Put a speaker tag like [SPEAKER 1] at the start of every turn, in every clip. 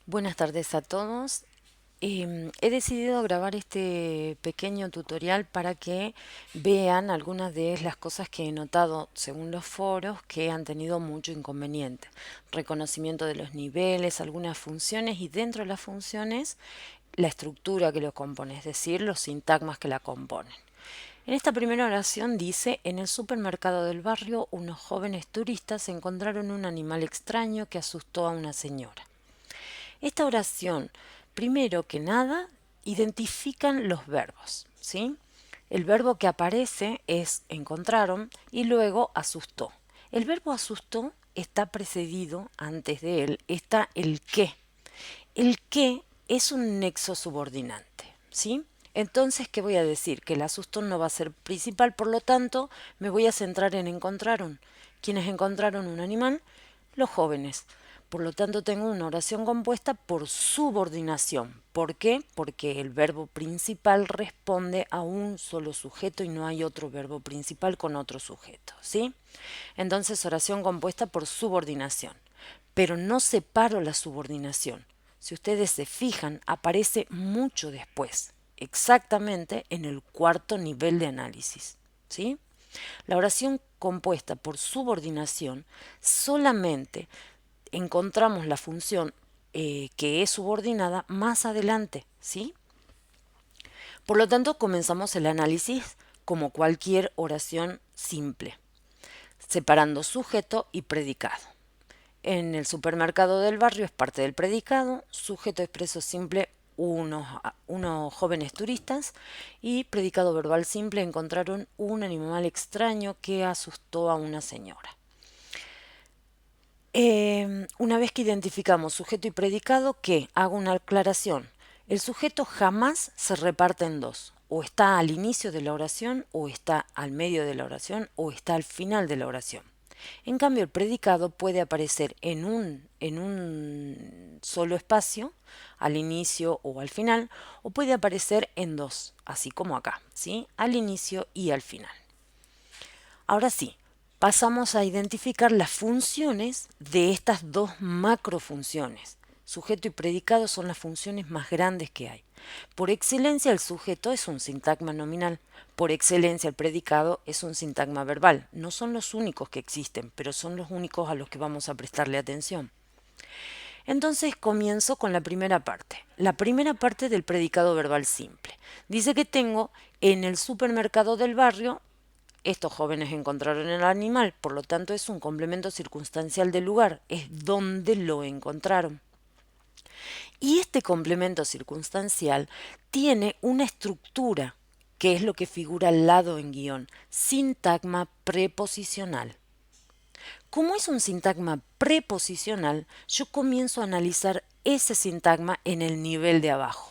[SPEAKER 1] Buenas tardes a todos. He decidido grabar este pequeño tutorial para que vean algunas de las cosas que he notado según los foros que han tenido mucho inconveniente. Reconocimiento de los niveles, algunas funciones y dentro de las funciones la estructura que lo compone, es decir, los sintagmas que la componen. En esta primera oración dice: en el supermercado del barrio unos jóvenes turistas encontraron un animal extraño que asustó a una señora. Esta oración, primero que nada, identifican los verbos, ¿sí? El verbo que aparece es encontraron y luego asustó. El verbo asustó está precedido, antes de él, está el qué. El qué es un nexo subordinante, ¿sí? Entonces, ¿qué voy a decir? Que el asustó no va a ser principal, por lo tanto, me voy a centrar en encontraron. ¿Quiénes encontraron un animal? Los jóvenes. Por lo tanto, tengo una oración compuesta por subordinación. ¿Por qué? Porque el verbo principal responde a un solo sujeto y no hay otro verbo principal con otro sujeto, ¿sí? Entonces, oración compuesta por subordinación. Pero no separo la subordinación. Si ustedes se fijan, aparece mucho después, exactamente en el cuarto nivel de análisis, ¿sí? La oración compuesta por subordinación solamente encontramos la función que es subordinada más adelante, ¿sí? Por lo tanto, comenzamos el análisis como cualquier oración simple, separando sujeto y predicado. En el supermercado del barrio es parte del predicado, sujeto expreso simple unos jóvenes turistas y predicado verbal simple encontraron un animal extraño que asustó a una señora. Una vez que identificamos sujeto y predicado, ¿qué? Hago una aclaración. El sujeto jamás se reparte en dos. O está al inicio de la oración, o está al medio de la oración, o está al final de la oración. En cambio, el predicado puede aparecer en un solo espacio, al inicio o al final, o puede aparecer en dos, así como acá, ¿sí? Al inicio y al final. Ahora sí, pasamos a identificar las funciones de estas dos macrofunciones. Sujeto y predicado son las funciones más grandes que hay. Por excelencia el sujeto es un sintagma nominal. Por excelencia el predicado es un sintagma verbal. No son los únicos que existen, pero son los únicos a los que vamos a prestarle atención. Entonces comienzo con la primera parte. La primera parte del predicado verbal simple. Dice que tengo en el supermercado del barrio. Estos jóvenes encontraron el animal, por lo tanto es un complemento circunstancial del lugar, es donde lo encontraron. Y este complemento circunstancial tiene una estructura, que es lo que figura al lado en guión, sintagma preposicional. Como es un sintagma preposicional, yo comienzo a analizar ese sintagma en el nivel de abajo.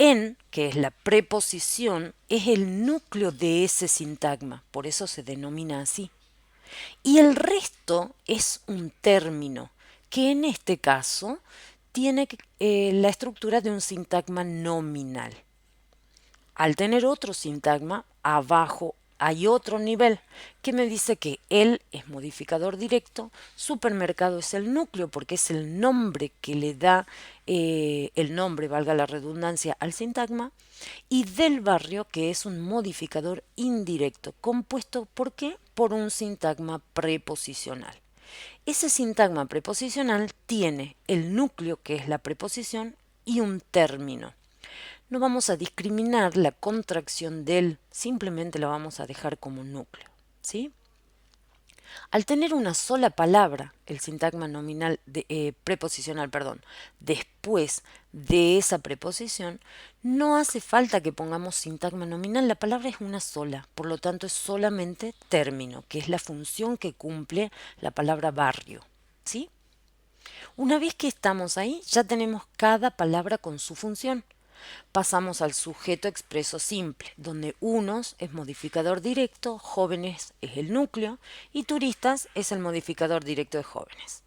[SPEAKER 1] En, que es la preposición, es el núcleo de ese sintagma, por eso se denomina así. Y el resto es un término, que en este caso tiene la estructura de un sintagma nominal. Al tener otro sintagma, abajo hay otro nivel que me dice que él es modificador directo, supermercado es el núcleo porque es el nombre que le da el nombre, valga la redundancia, al sintagma, y del barrio que es un modificador indirecto, compuesto ¿por qué? Por un sintagma preposicional. Ese sintagma preposicional tiene el núcleo que es la preposición y un término. No vamos a discriminar la contracción del, simplemente la vamos a dejar como núcleo, ¿sí? Al tener una sola palabra, el sintagma nominal preposicional, perdón, después de esa preposición, no hace falta que pongamos sintagma nominal, la palabra es una sola, por lo tanto es solamente término, que es la función que cumple la palabra barrio, ¿sí? Una vez que estamos ahí, ya tenemos cada palabra con su función. Pasamos al sujeto expreso simple, donde unos es modificador directo, jóvenes es el núcleo y turistas es el modificador directo de jóvenes.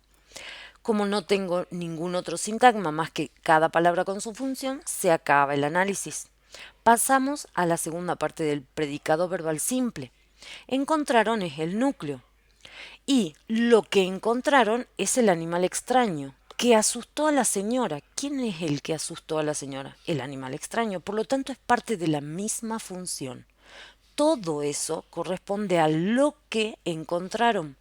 [SPEAKER 1] Como no tengo ningún otro sintagma más que cada palabra con su función, se acaba el análisis. Pasamos a la segunda parte del predicado verbal simple. Encontraron es el núcleo y lo que encontraron es el animal extraño, que asustó a la señora. ¿Quién es el que asustó a la señora? El animal extraño. Por lo tanto, es parte de la misma función. Todo eso corresponde a lo que encontraron.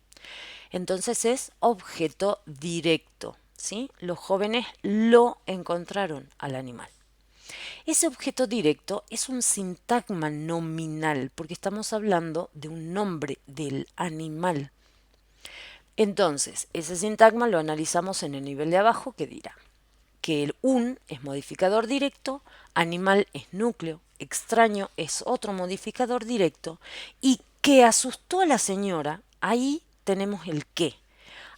[SPEAKER 1] Entonces es objeto directo, ¿sí? Los jóvenes lo encontraron al animal. Ese objeto directo es un sintagma nominal porque estamos hablando de un nombre del animal. Entonces, ese sintagma lo analizamos en el nivel de abajo que dirá que el un es modificador directo, animal es núcleo, extraño es otro modificador directo y que asustó a la señora, ahí tenemos el qué.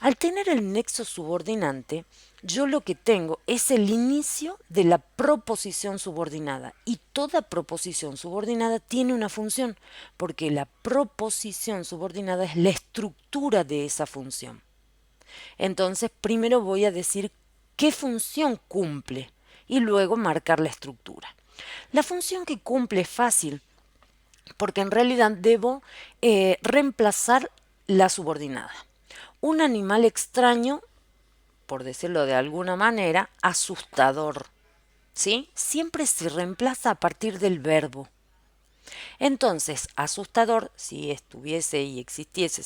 [SPEAKER 1] Al tener el nexo subordinante, yo lo que tengo es el inicio de la proposición subordinada y toda proposición subordinada tiene una función porque la proposición subordinada es la estructura de esa función. Entonces, primero voy a decir qué función cumple y luego marcar la estructura. La función que cumple es fácil porque en realidad debo reemplazar la subordinada. Un animal extraño, por decirlo de alguna manera, asustador, ¿sí? Siempre se reemplaza a partir del verbo. Entonces, asustador, si estuviese y existiese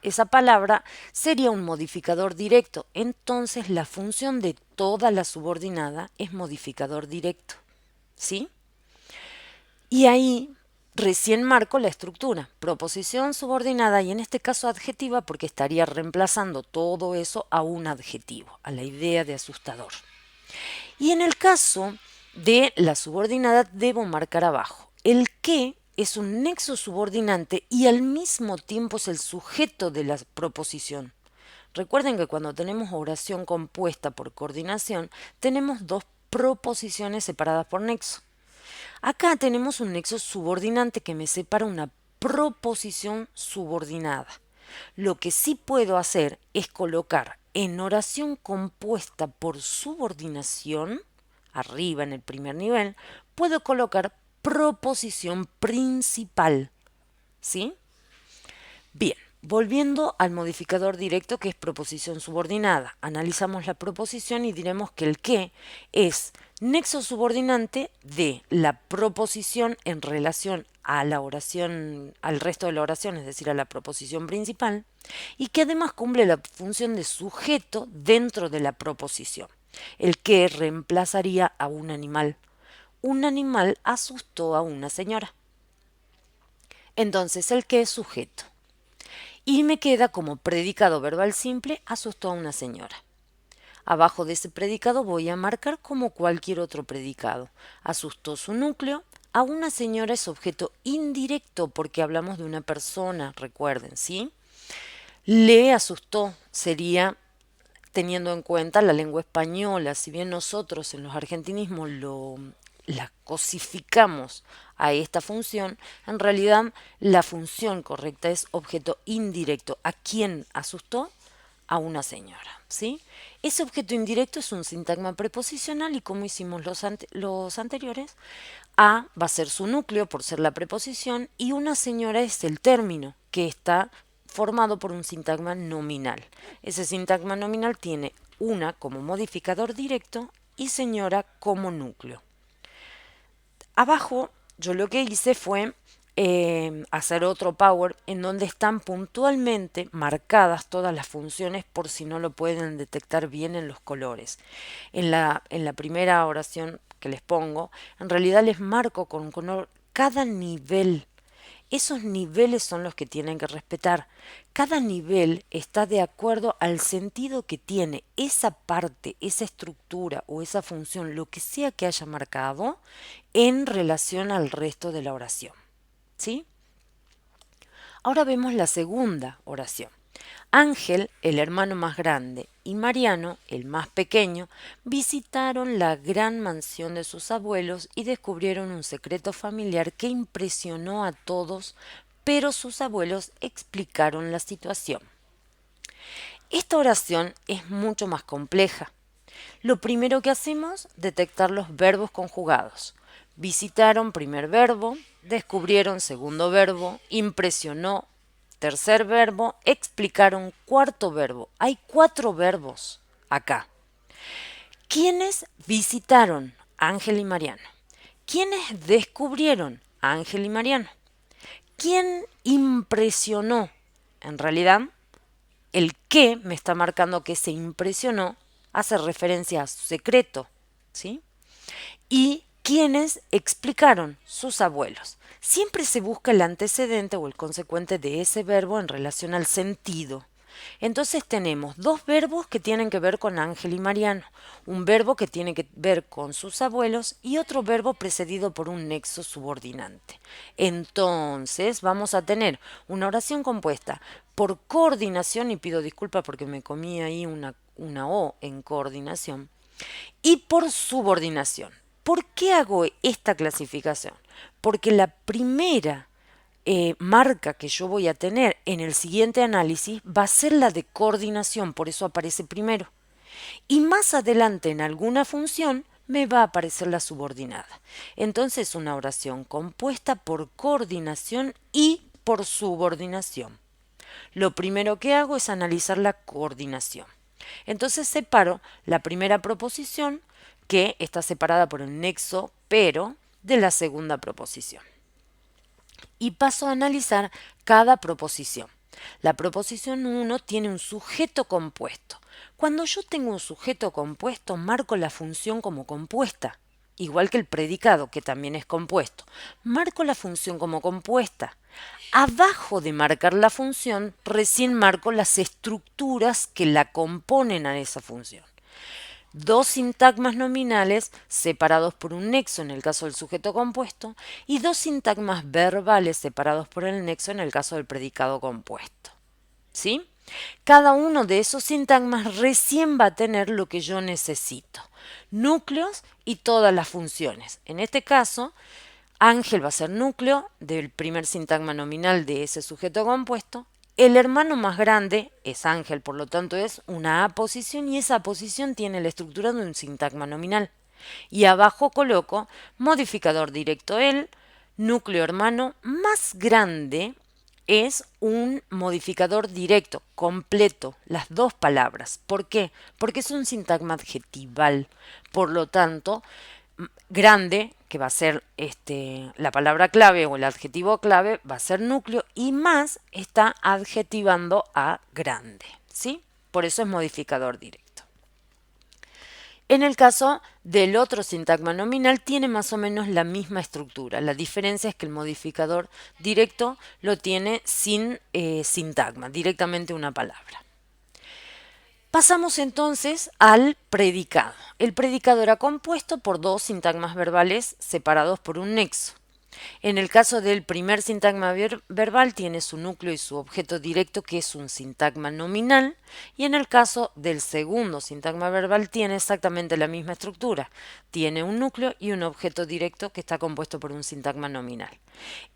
[SPEAKER 1] esa palabra, sería un modificador directo. Entonces, la función de toda la subordinada es modificador directo. ¿Sí? Y ahí recién marco la estructura. Proposición subordinada y en este caso adjetiva porque estaría reemplazando todo eso a un adjetivo, a la idea de asustador. Y en el caso de la subordinada debo marcar abajo. El que es un nexo subordinante y al mismo tiempo es el sujeto de la proposición. Recuerden que cuando tenemos oración compuesta por coordinación, tenemos dos proposiciones separadas por nexo. Acá tenemos un nexo subordinante que me separa una proposición subordinada. Lo que sí puedo hacer es colocar en oración compuesta por subordinación, arriba en el primer nivel, puedo colocar proposición principal. ¿Sí? Bien, volviendo al modificador directo que es proposición subordinada. Analizamos la proposición y diremos que el que es nexo subordinante de la proposición en relación a la oración, al resto de la oración, es decir, a la proposición principal, y que además cumple la función de sujeto dentro de la proposición. El que reemplazaría a un animal. Un animal asustó a una señora. Entonces el que es sujeto. Y me queda como predicado verbal simple, asustó a una señora. Abajo de ese predicado voy a marcar como cualquier otro predicado. Asustó su núcleo. A una señora es objeto indirecto porque hablamos de una persona, recuerden, ¿sí? Le asustó sería teniendo en cuenta la lengua española, si bien nosotros en los argentinismos la cosificamos a esta función, en realidad la función correcta es objeto indirecto. ¿A quién asustó? A una señora, ¿sí? Ese objeto indirecto es un sintagma preposicional y como hicimos los anteriores, a va a ser su núcleo por ser la preposición y una señora es el término que está formado por un sintagma nominal. Ese sintagma nominal tiene una como modificador directo y señora como núcleo. Abajo yo lo que hice fue hacer otro power en donde están puntualmente marcadas todas las funciones por si no lo pueden detectar bien en los colores. En la primera oración que les pongo, en realidad les marco con color cada nivel. Esos niveles son los que tienen que respetar. Cada nivel está de acuerdo al sentido que tiene esa parte, esa estructura o esa función, lo que sea que haya marcado, en relación al resto de la oración. ¿Sí? Ahora vemos la segunda oración. Ángel, el hermano más grande, y Mariano, el más pequeño, visitaron la gran mansión de sus abuelos y descubrieron un secreto familiar que impresionó a todos, pero sus abuelos explicaron la situación. Esta oración es mucho más compleja. Lo primero que hacemos, detectar los verbos conjugados. Visitaron, primer verbo, descubrieron, segundo verbo, impresionó, tercer verbo, explicaron, cuarto verbo. Hay 4 verbos acá. ¿Quiénes visitaron a Ángel y Mariano? ¿Quiénes descubrieron a Ángel y Mariano? ¿Quién impresionó? En realidad, el qué me está marcando que se impresionó hace referencia a su secreto, ¿sí? Y quiénes explicaron, sus abuelos. Siempre se busca el antecedente o el consecuente de ese verbo en relación al sentido. Entonces tenemos dos verbos que tienen que ver con Ángel y Mariano, un verbo que tiene que ver con sus abuelos y otro verbo precedido por un nexo subordinante. Entonces vamos a tener una oración compuesta por coordinación, y pido disculpas porque me comí ahí una O en coordinación, y por subordinación. ¿Por qué hago esta clasificación? Porque la primera marca que yo voy a tener en el siguiente análisis va a ser la de coordinación, por eso aparece primero. Y más adelante en alguna función me va a aparecer la subordinada. Entonces una oración compuesta por coordinación y por subordinación. Lo primero que hago es analizar la coordinación. Entonces separo la primera proposición, que está separada por el nexo pero, de la segunda proposición. Y paso a analizar cada proposición. La proposición 1 tiene un sujeto compuesto. Cuando yo tengo un sujeto compuesto, marco la función como compuesta, igual que el predicado, que también es compuesto. Marco la función como compuesta. Abajo de marcar la función, recién marco las estructuras que la componen a esa función. Dos sintagmas nominales separados por un nexo en el caso del sujeto compuesto y dos sintagmas verbales separados por el nexo en el caso del predicado compuesto. ¿Sí? Cada uno de esos sintagmas recién va a tener lo que yo necesito: núcleos y todas las funciones. En este caso, Ángel va a ser núcleo del primer sintagma nominal de ese sujeto compuesto. El hermano más grande es Ángel, por lo tanto es una aposición, y esa aposición tiene la estructura de un sintagma nominal. Y abajo coloco modificador directo él, núcleo hermano más grande es un modificador directo, completo, las dos palabras. ¿Por qué? Porque es un sintagma adjetival. Por lo tanto, grande, que va a ser la palabra clave o el adjetivo clave, va a ser núcleo, y más está adjetivando a grande, ¿sí? Por eso es modificador directo. En el caso del otro sintagma nominal tiene más o menos la misma estructura. La diferencia es que el modificador directo lo tiene sin sintagma, directamente una palabra. Pasamos entonces al predicado. El predicado era compuesto por dos sintagmas verbales separados por un nexo. En el caso del primer sintagma verbal tiene su núcleo y su objeto directo, que es un sintagma nominal, y en el caso del segundo sintagma verbal tiene exactamente la misma estructura. Tiene un núcleo y un objeto directo que está compuesto por un sintagma nominal.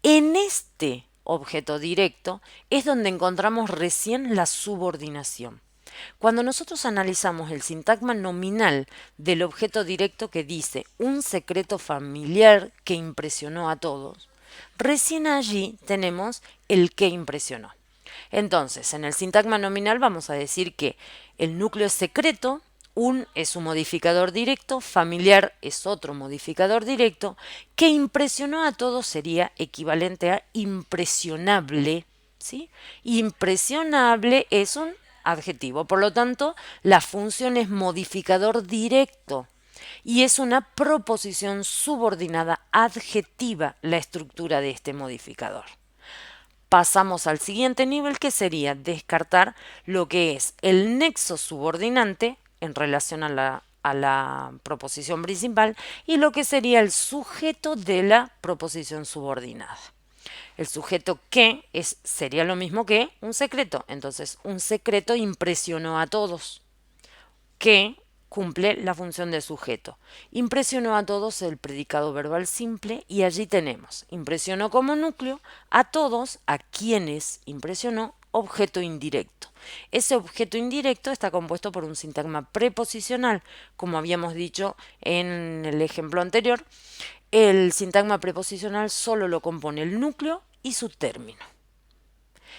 [SPEAKER 1] En este objeto directo es donde encontramos recién la subordinación. Cuando nosotros analizamos el sintagma nominal del objeto directo que dice un secreto familiar que impresionó a todos, recién allí tenemos el que impresionó. Entonces, en el sintagma nominal vamos a decir que el núcleo es secreto, un es un modificador directo, familiar es otro modificador directo, que impresionó a todos sería equivalente a impresionable, ¿sí? Impresionable es un adjetivo. Por lo tanto, la función es modificador directo y es una proposición subordinada adjetiva la estructura de este modificador. Pasamos al siguiente nivel, que sería descartar lo que es el nexo subordinante en relación a la proposición principal y lo que sería el sujeto de la proposición subordinada. El sujeto que sería lo mismo que un secreto. Entonces, un secreto impresionó a todos. Que cumple la función de sujeto. Impresionó a todos el predicado verbal simple, y allí tenemos impresionó como núcleo, a todos, a quienes impresionó, objeto indirecto. Ese objeto indirecto está compuesto por un sintagma preposicional, como habíamos dicho en el ejemplo anterior. El sintagma preposicional solo lo compone el núcleo y su término.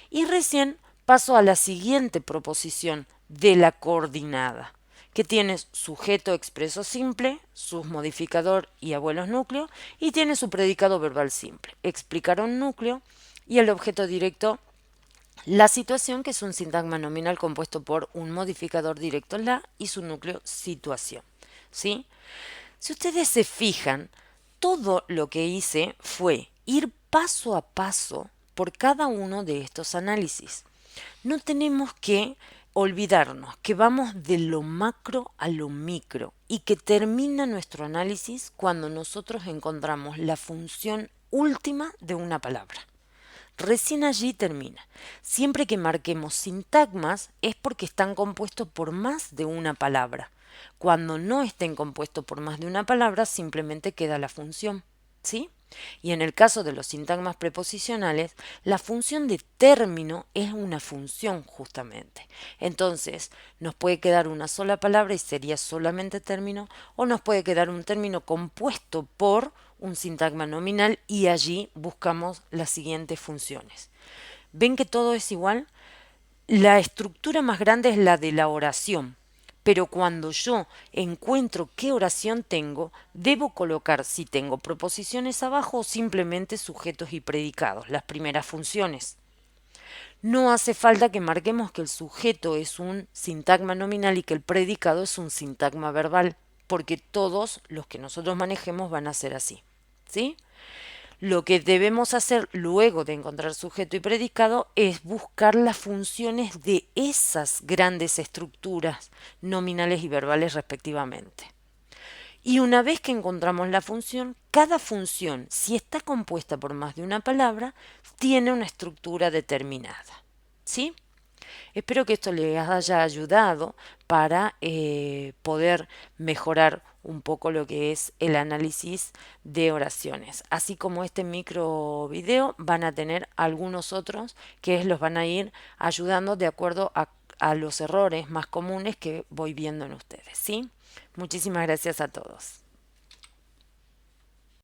[SPEAKER 1] Y recién paso a la siguiente proposición de la coordinada, que tiene sujeto expreso simple, submodificador y abuelos núcleo, y tiene su predicado verbal simple, explicar un núcleo, y el objeto directo, la situación, que es un sintagma nominal compuesto por un modificador directo la y su núcleo situación. ¿Sí? Si ustedes se fijan, todo lo que hice fue ir paso a paso por cada uno de estos análisis. No tenemos que olvidarnos que vamos de lo macro a lo micro y que termina nuestro análisis cuando nosotros encontramos la función última de una palabra. Recién allí termina. Siempre que marquemos sintagmas es porque están compuestos por más de una palabra. Cuando no estén compuestos por más de una palabra, simplemente queda la función. ¿Sí? Y en el caso de los sintagmas preposicionales, la función de término es una función justamente. Entonces, nos puede quedar una sola palabra y sería solamente término, o nos puede quedar un término compuesto por un sintagma nominal y allí buscamos las siguientes funciones. ¿Ven que todo es igual? La estructura más grande es la de la oración, pero cuando yo encuentro qué oración tengo, debo colocar si tengo proposiciones abajo o simplemente sujetos y predicados, las primeras funciones. No hace falta que marquemos que el sujeto es un sintagma nominal y que el predicado es un sintagma verbal, porque todos los que nosotros manejemos van a ser así. ¿Sí? Lo que debemos hacer luego de encontrar sujeto y predicado es buscar las funciones de esas grandes estructuras nominales y verbales respectivamente. Y una vez que encontramos la función, cada función, si está compuesta por más de una palabra, tiene una estructura determinada. ¿Sí? Espero que esto les haya ayudado para poder mejorar un poco lo que es el análisis de oraciones. Así como este micro video, van a tener algunos otros que los van a ir ayudando de acuerdo a los errores más comunes que voy viendo en ustedes. ¿Sí? Muchísimas gracias a todos.